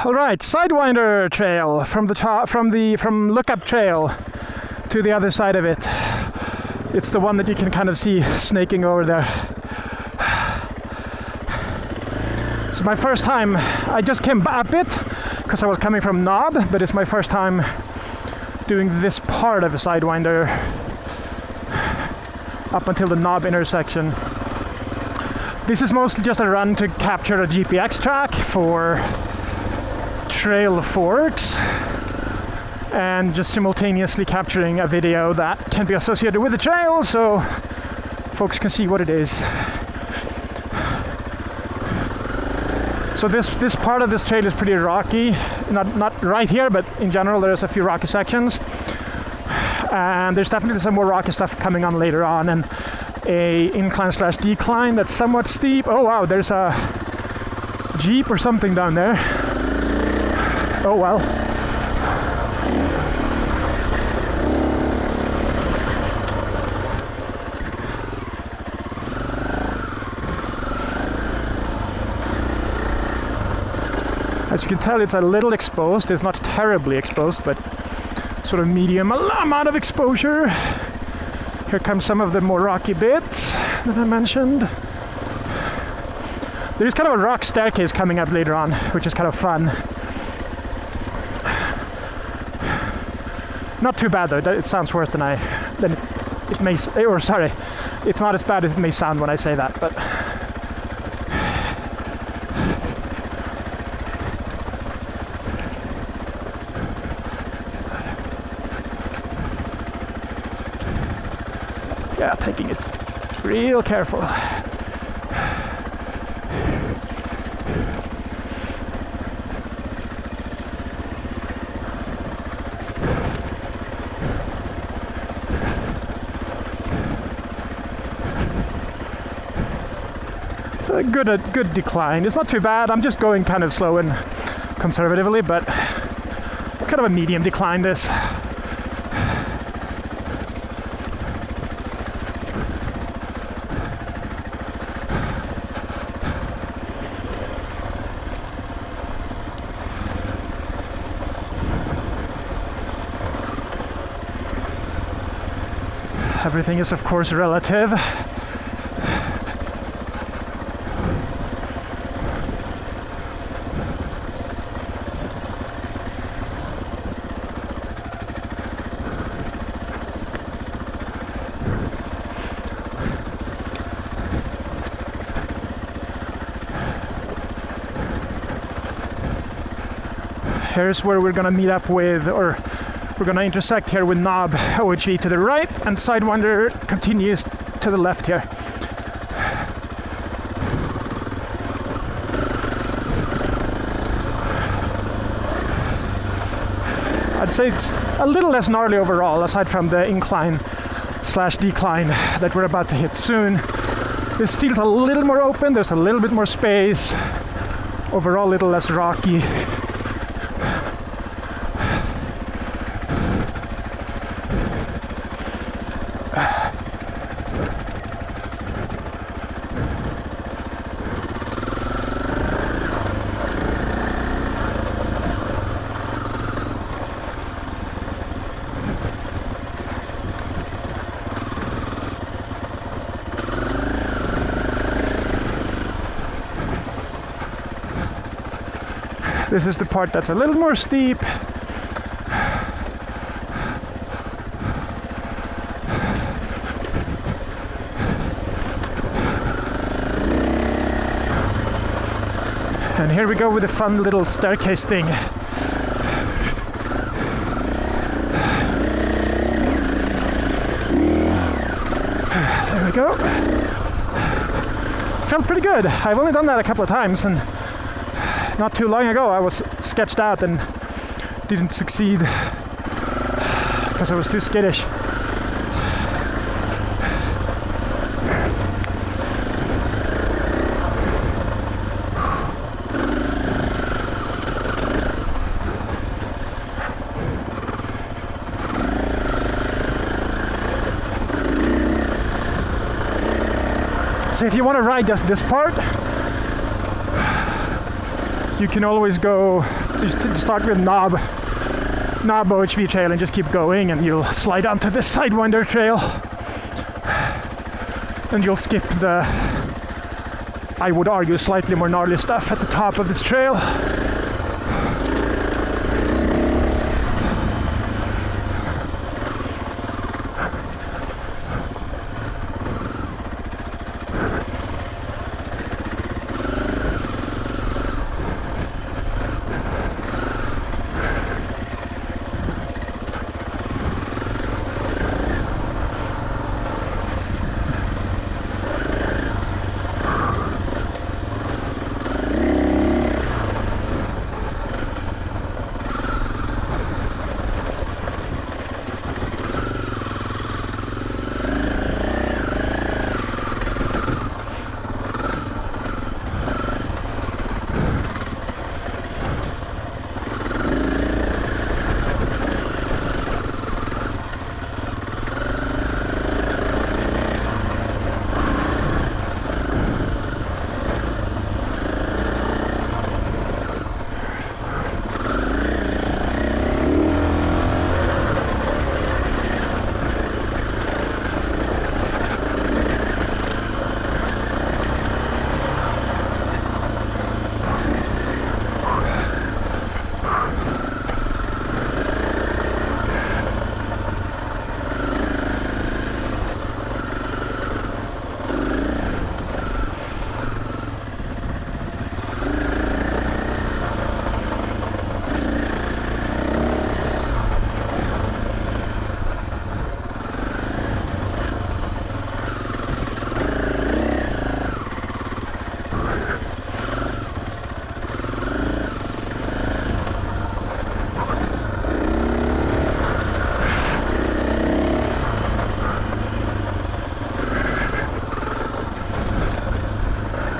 All right, Sidewinder trail from the top, from Lookup Trail to the other side of it. It's the one that you can kind of see snaking over there. So my first time, I just came up it because I was coming from Knob, but it's my first time doing this part of a Sidewinder up until the Knob intersection. This is mostly just a run to capture a GPX track for trail forks and just simultaneously capturing a video that can be associated with the trail so folks can see what it is. So this part of this trail is pretty rocky, not right here, but in general there's a few rocky sections, and there's definitely some more rocky stuff coming on later on, and a incline/decline that's somewhat steep. Oh wow, there's a Jeep or something down there. Oh well. As you can tell, it's a little exposed. It's not terribly exposed, but sort of medium amount of exposure. Here comes some of the more rocky bits that I mentioned. There's kind of a rock staircase coming up later on, which is kind of fun. Not too bad though. It sounds worse than it may. Or sorry, it's not as bad as it may sound when I say that. But yeah, taking it real careful. Good decline. It's not too bad. I'm just going kind of slow and conservatively, but it's kind of a medium decline, this. Everything is, of course, relative. Here's where we're gonna meet up with, or we're gonna intersect here with Knob OHV to the right, and Sidewinder continues to the left here. I'd say it's a little less gnarly overall, aside from the incline/decline that we're about to hit soon. This feels a little more open, there's a little bit more space, overall a little less rocky. This is the part that's a little more steep. And here we go with a fun little staircase thing. There we go. Felt pretty good. I've only done that a couple of times, and not too long ago I was sketched out and didn't succeed because I was too skittish. So if you want to ride just this part, you can always go to start with knob OHV trail and just keep going, and you'll slide onto this Siderwinder trail, and you'll skip the, I would argue, slightly more gnarly stuff at the top of this trail.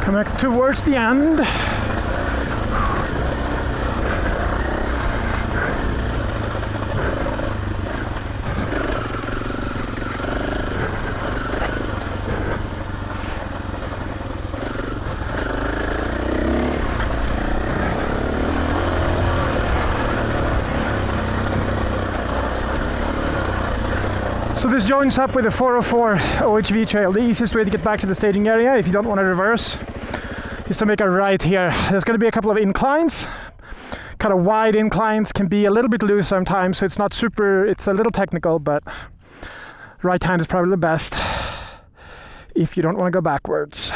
Coming towards the end. So this joins up with the 404 OHV trail. The easiest way to get back to the staging area, if you don't want to reverse, is to make a right here. There's going to be a couple of inclines, kind of wide inclines, can be a little bit loose sometimes, so it's not super, it's a little technical, but right hand is probably the best if you don't want to go backwards.